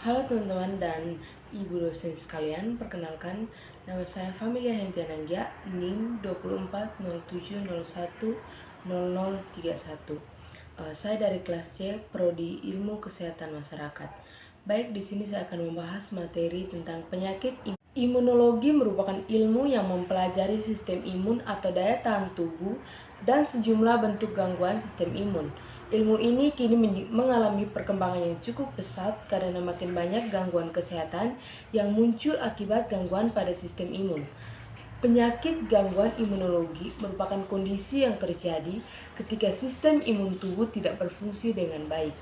Halo teman-teman dan ibu dosen sekalian, perkenalkan nama saya Familia Hentiananggia, NIM 2407010031. Saya dari kelas C, Prodi Ilmu Kesehatan Masyarakat. Baik, di sini saya akan membahas materi tentang penyakit imunologi. Merupakan ilmu yang mempelajari sistem imun atau daya tahan tubuh dan sejumlah bentuk gangguan sistem imun. Ilmu ini kini mengalami perkembangan yang cukup pesat karena makin banyak gangguan kesehatan yang muncul akibat gangguan pada sistem imun. Penyakit gangguan imunologi merupakan kondisi yang terjadi ketika sistem imun tubuh tidak berfungsi dengan baik.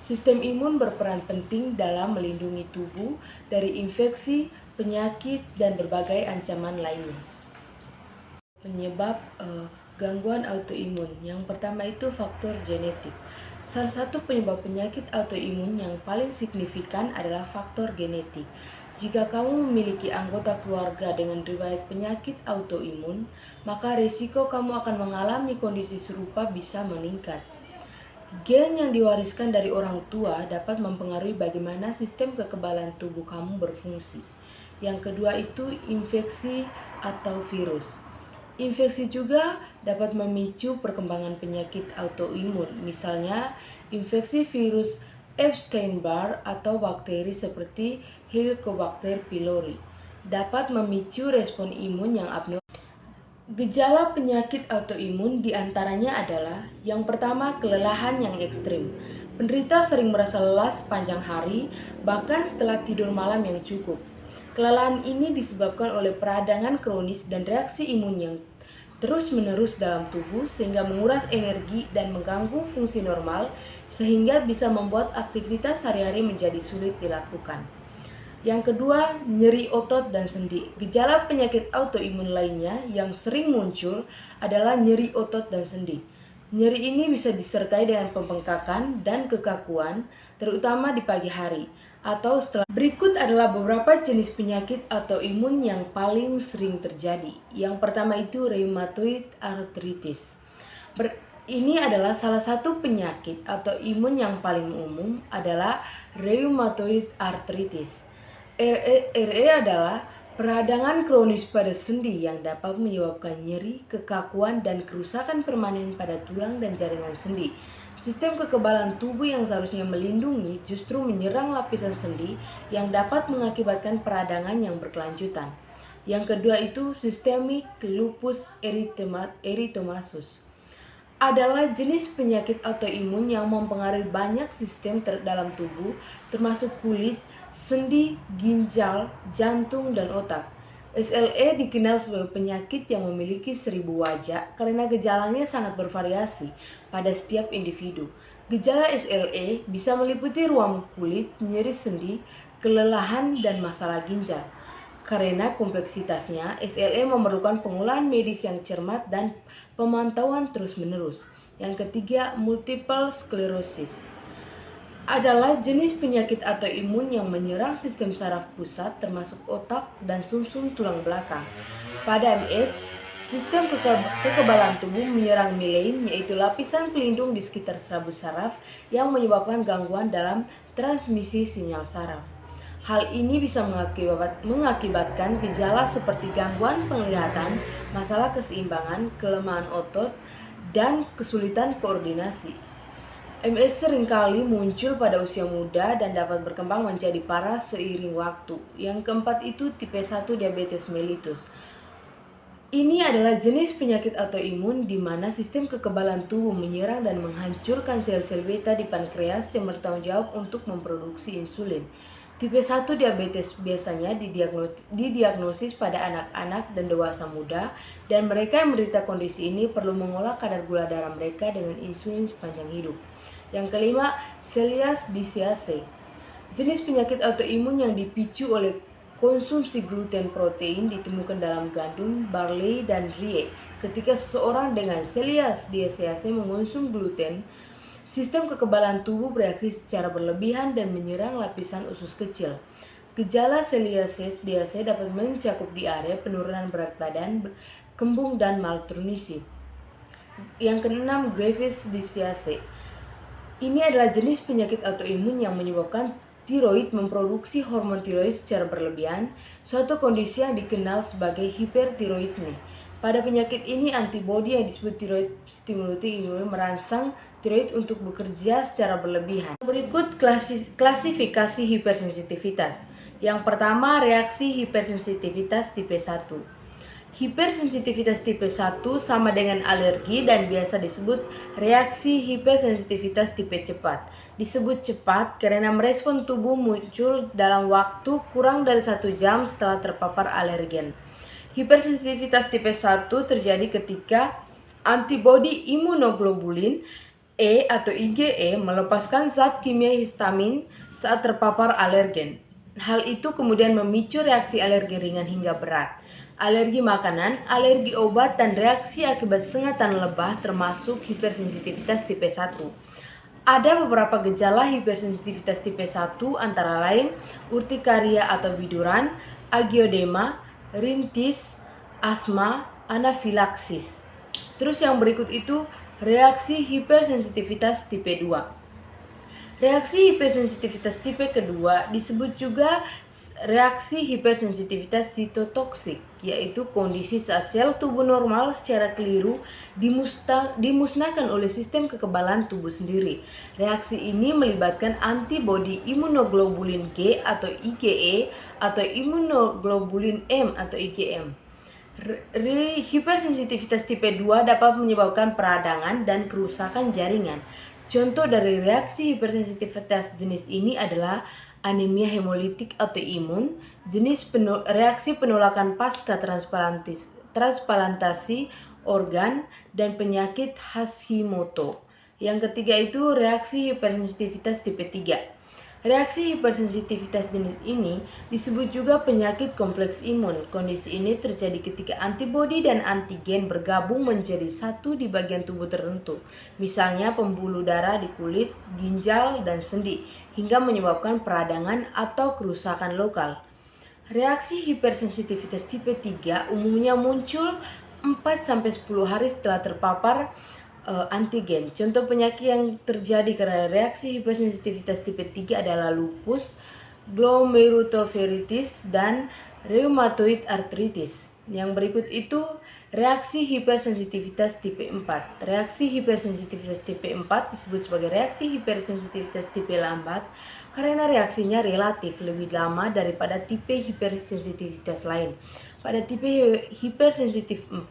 Sistem imun berperan penting dalam melindungi tubuh dari infeksi, penyakit, dan berbagai ancaman lainnya. Penyebab gangguan autoimun. Yang pertama itu faktor genetik. Salah satu penyebab penyakit autoimun yang paling signifikan adalah faktor genetik. Jika kamu memiliki anggota keluarga dengan riwayat penyakit autoimun, maka risiko kamu akan mengalami kondisi serupa bisa meningkat. Gen yang diwariskan dari orang tua dapat mempengaruhi bagaimana sistem kekebalan tubuh kamu berfungsi. Yang kedua itu infeksi atau virus. Infeksi juga dapat memicu perkembangan penyakit autoimun, misalnya infeksi virus Epstein-Barr atau bakteri seperti Helicobacter pylori dapat memicu respon imun yang abnormal. Gejala penyakit autoimun diantaranya adalah yang pertama, kelelahan yang ekstrim. Penderita sering merasa lelah sepanjang hari, bahkan setelah tidur malam yang cukup. Kelelahan ini disebabkan oleh peradangan kronis dan reaksi imun yang terus-menerus dalam tubuh sehingga menguras energi dan mengganggu fungsi normal sehingga bisa membuat aktivitas sehari-hari menjadi sulit dilakukan. Yang kedua, nyeri otot dan sendi. Gejala penyakit autoimun lainnya yang sering muncul adalah nyeri otot dan sendi. Nyeri ini bisa disertai dengan pembengkakan dan kekakuan, terutama di pagi hari atau setelah. Berikut adalah beberapa jenis penyakit autoimun yang paling sering terjadi. Yang pertama itu rheumatoid arthritis. Ini adalah salah satu penyakit autoimun yang paling umum adalah rheumatoid arthritis. RE adalah peradangan kronis pada sendi yang dapat menyebabkan nyeri, kekakuan, dan kerusakan permanen pada tulang dan jaringan sendi. Sistem kekebalan tubuh yang seharusnya melindungi justru menyerang lapisan sendi yang dapat mengakibatkan peradangan yang berkelanjutan. Yang kedua itu systemic lupus erythematosus. Adalah jenis penyakit autoimun yang mempengaruhi banyak sistem dalam tubuh, termasuk kulit, sendi, ginjal, jantung, dan otak. SLE dikenal sebagai penyakit yang memiliki 1000 wajah karena gejalanya sangat bervariasi pada setiap individu. Gejala SLE bisa meliputi ruam kulit, nyeri sendi, kelelahan, dan masalah ginjal. Karena kompleksitasnya, SLE memerlukan pengolahan medis yang cermat dan pemantauan terus-menerus. Yang ketiga, multiple sclerosis adalah jenis penyakit autoimun yang menyerang sistem saraf pusat termasuk otak dan sumsum tulang belakang. Pada MS, sistem kekebalan tubuh menyerang myelin, yaitu lapisan pelindung di sekitar serabut saraf yang menyebabkan gangguan dalam transmisi sinyal saraf. Hal ini bisa mengakibatkan gejala seperti gangguan penglihatan, masalah keseimbangan, kelemahan otot, dan kesulitan koordinasi. MS seringkali muncul pada usia muda dan dapat berkembang menjadi parah seiring waktu. Yang keempat itu tipe 1 diabetes mellitus. Ini adalah jenis penyakit autoimun di mana sistem kekebalan tubuh menyerang dan menghancurkan sel-sel beta di pankreas yang bertanggung jawab untuk memproduksi insulin. Tipe 1 diabetes biasanya didiagnosis pada anak-anak dan dewasa muda, dan mereka yang menderita kondisi ini perlu mengolah kadar gula darah mereka dengan insulin sepanjang hidup. Yang kelima, celiac disease. Jenis penyakit autoimun yang dipicu oleh konsumsi gluten protein ditemukan dalam gandum, barley, dan rye. Ketika seseorang dengan celiac disease mengonsum gluten, sistem kekebalan tubuh bereaksi secara berlebihan dan menyerang lapisan usus kecil. Gejala celiac disease dapat mencakup diare, penurunan berat badan, kembung, dan malnutrisi. Yang keenam, Graves disease. Ini adalah jenis penyakit autoimun yang menyebabkan tiroid memproduksi hormon tiroid secara berlebihan, suatu kondisi yang dikenal sebagai hipertiroidmi. Pada penyakit ini, antibodi yang disebut tiroid stimulating imun merangsang tiroid untuk bekerja secara berlebihan. Berikut klasifikasi hipersensitivitas. Yang pertama, reaksi hipersensitivitas tipe 1. Hipersensitivitas tipe 1 sama dengan alergi dan biasa disebut reaksi hipersensitivitas tipe cepat. Disebut cepat karena merespon tubuh muncul dalam waktu kurang dari 1 jam setelah terpapar alergen. Hipersensitivitas tipe 1 terjadi ketika antibodi imunoglobulin E atau IgE melepaskan zat kimia histamin saat terpapar alergen. Hal itu kemudian memicu reaksi alergi ringan hingga berat. Alergi makanan, alergi obat, dan reaksi akibat sengatan lebah termasuk hipersensitivitas tipe 1. Ada beberapa gejala hipersensitivitas tipe 1 antara lain urtikaria atau biduran, angiodema, rintis, asma, anafilaksis. Terus yang berikut itu reaksi hipersensitivitas tipe 2. Reaksi hipersensitivitas tipe kedua disebut juga reaksi hipersensitivitas sitotoksik, yaitu kondisi saat sel tubuh normal secara keliru dimusnahkan oleh sistem kekebalan tubuh sendiri. Reaksi ini melibatkan antibodi imunoglobulin G atau IgE atau imunoglobulin M atau IgM. Hipersensitivitas tipe 2 dapat menyebabkan peradangan dan kerusakan jaringan. Contoh dari reaksi hipersensitivitas jenis ini adalah anemia hemolitik autoimun, reaksi penolakan pasca transplantasi organ, dan penyakit Hashimoto. Yang ketiga itu reaksi hipersensitivitas tipe 3. Reaksi hipersensitivitas jenis ini disebut juga penyakit kompleks imun. Kondisi ini terjadi ketika antibodi dan antigen bergabung menjadi satu di bagian tubuh tertentu, misalnya pembuluh darah di kulit, ginjal, dan sendi, hingga menyebabkan peradangan atau kerusakan lokal. Reaksi hipersensitivitas tipe 3 umumnya muncul 4-10 hari setelah terpapar antigen. Contoh penyakit yang terjadi karena reaksi hipersensitivitas tipe 3 adalah lupus, glomerulonefritis, dan rheumatoid arthritis. Yang berikut itu reaksi hipersensitivitas tipe 4. Reaksi hipersensitivitas tipe 4 disebut sebagai reaksi hipersensitivitas tipe lambat karena reaksinya relatif lebih lama daripada tipe hipersensitivitas lain. Pada tipe hipersensitif 4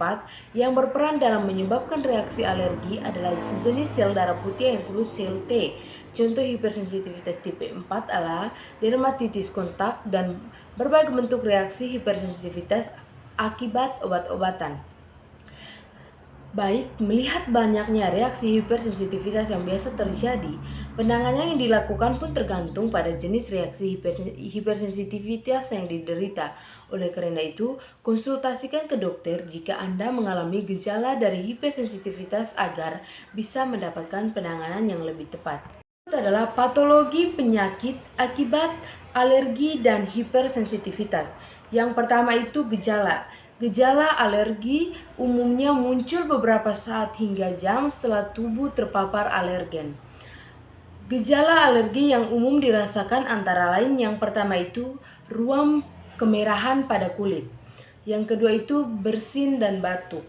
yang berperan dalam menyebabkan reaksi alergi adalah sejenis sel darah putih yang disebut sel T. Contoh hipersensitivitas tipe 4 adalah dermatitis kontak dan berbagai bentuk reaksi hipersensitivitas akibat obat-obatan. Baik, melihat banyaknya reaksi hipersensitivitas yang biasa terjadi, penanganan yang dilakukan pun tergantung pada jenis reaksi hipersensitivitas yang diderita. Oleh karena itu, konsultasikan ke dokter jika Anda mengalami gejala dari hipersensitivitas agar bisa mendapatkan penanganan yang lebih tepat. Itu adalah patologi penyakit akibat alergi dan hipersensitivitas. Yang pertama itu gejala. Gejala alergi umumnya muncul beberapa saat hingga jam setelah tubuh terpapar alergen. Gejala alergi yang umum dirasakan antara lain yang pertama itu ruam kemerahan pada kulit. Yang kedua itu bersin dan batuk.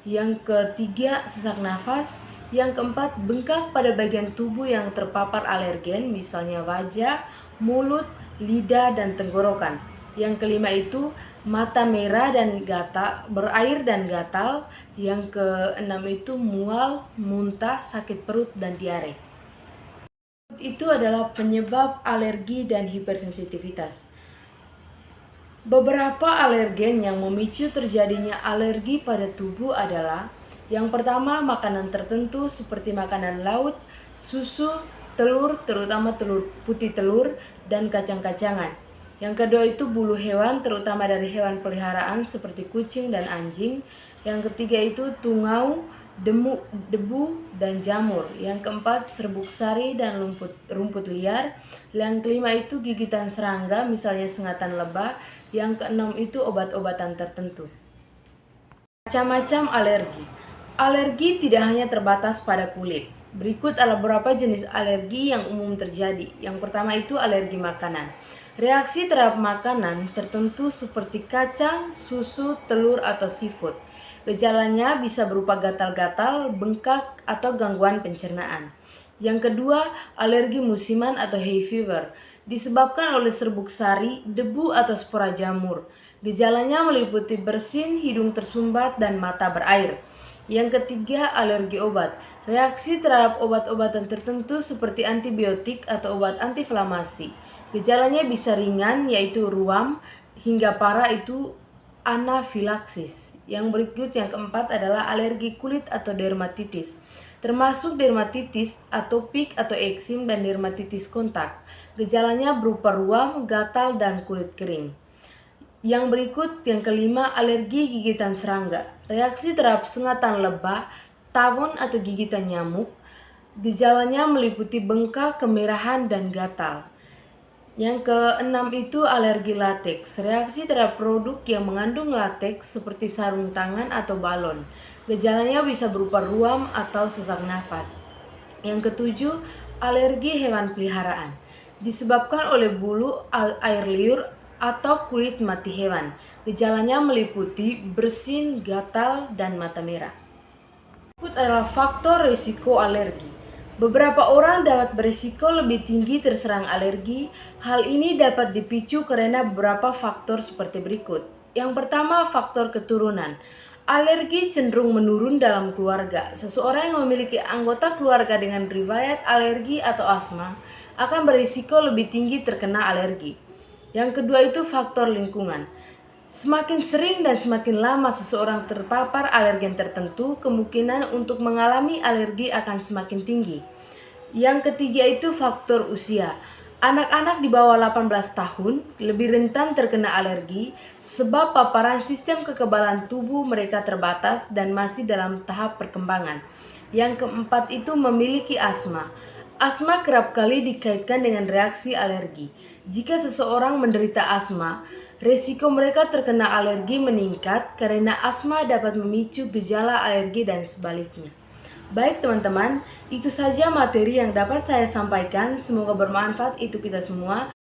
Yang ketiga sesak nafas. Yang keempat bengkak pada bagian tubuh yang terpapar alergen, misalnya wajah, mulut, lidah, dan tenggorokan. Yang kelima itu mata merah dan gatal, berair dan gatal. Yang keenam itu mual, muntah, sakit perut, dan diare. Itu adalah penyebab alergi dan hipersensitivitas. Beberapa alergen yang memicu terjadinya alergi pada tubuh adalah yang pertama makanan tertentu seperti makanan laut, susu, telur, terutama telur putih telur, dan kacang-kacangan. Yang kedua itu bulu hewan, terutama dari hewan peliharaan seperti kucing dan anjing. Yang ketiga itu tungau, debu, dan jamur. Yang keempat serbuk sari dan rumput liar. Yang kelima itu gigitan serangga, misalnya sengatan lebah. Yang keenam itu obat-obatan tertentu. Macam-macam alergi. Alergi tidak hanya terbatas pada kulit. Berikut adalah beberapa jenis alergi yang umum terjadi. Yang pertama itu alergi makanan. Reaksi terhadap makanan tertentu seperti kacang, susu, telur, atau seafood. Gejalanya bisa berupa gatal-gatal, bengkak, atau gangguan pencernaan. Yang kedua, alergi musiman atau hay fever. Disebabkan oleh serbuk sari, debu, atau spora jamur. Gejalanya meliputi bersin, hidung tersumbat, dan mata berair. Yang ketiga, alergi obat. Reaksi terhadap obat-obatan tertentu seperti antibiotik atau obat antiinflamasi. Gejalanya bisa ringan, yaitu ruam, hingga parah itu anafilaksis. Yang berikut yang keempat adalah alergi kulit atau dermatitis, termasuk dermatitis atopik atau eksim dan dermatitis kontak. Gejalanya berupa ruam, gatal, dan kulit kering. Yang berikut yang kelima, alergi gigitan serangga. Reaksi terhadap sengatan lebah, tawon atau gigitan nyamuk. Gejalanya meliputi bengkak, kemerahan, dan gatal. Yang keenam itu alergi lateks. Reaksi terhadap produk yang mengandung lateks seperti sarung tangan atau balon. Gejalanya bisa berupa ruam atau sesak nafas. Yang ketujuh, alergi hewan peliharaan. Disebabkan oleh bulu, air liur, atau kulit mati hewan. Gejalanya meliputi bersin, gatal, dan mata merah. Berikut adalah faktor risiko alergi. Beberapa orang dapat berisiko lebih tinggi terserang alergi. Hal ini dapat dipicu karena beberapa faktor seperti berikut. Yang pertama, faktor keturunan. Alergi cenderung menurun dalam keluarga. Seseorang yang memiliki anggota keluarga dengan riwayat alergi atau asma akan berisiko lebih tinggi terkena alergi. Yang kedua itu faktor lingkungan. Semakin sering dan semakin lama seseorang terpapar alergen tertentu, kemungkinan untuk mengalami alergi akan semakin tinggi. Yang ketiga itu faktor usia. Anak-anak di bawah 18 tahun lebih rentan terkena alergi sebab paparan sistem kekebalan tubuh mereka terbatas dan masih dalam tahap perkembangan. Yang keempat itu memiliki asma. Asma kerap kali dikaitkan dengan reaksi alergi. Jika seseorang menderita asma, risiko mereka terkena alergi meningkat karena asma dapat memicu gejala alergi dan sebaliknya. Baik teman-teman, itu saja materi yang dapat saya sampaikan. Semoga bermanfaat untuk kita semua.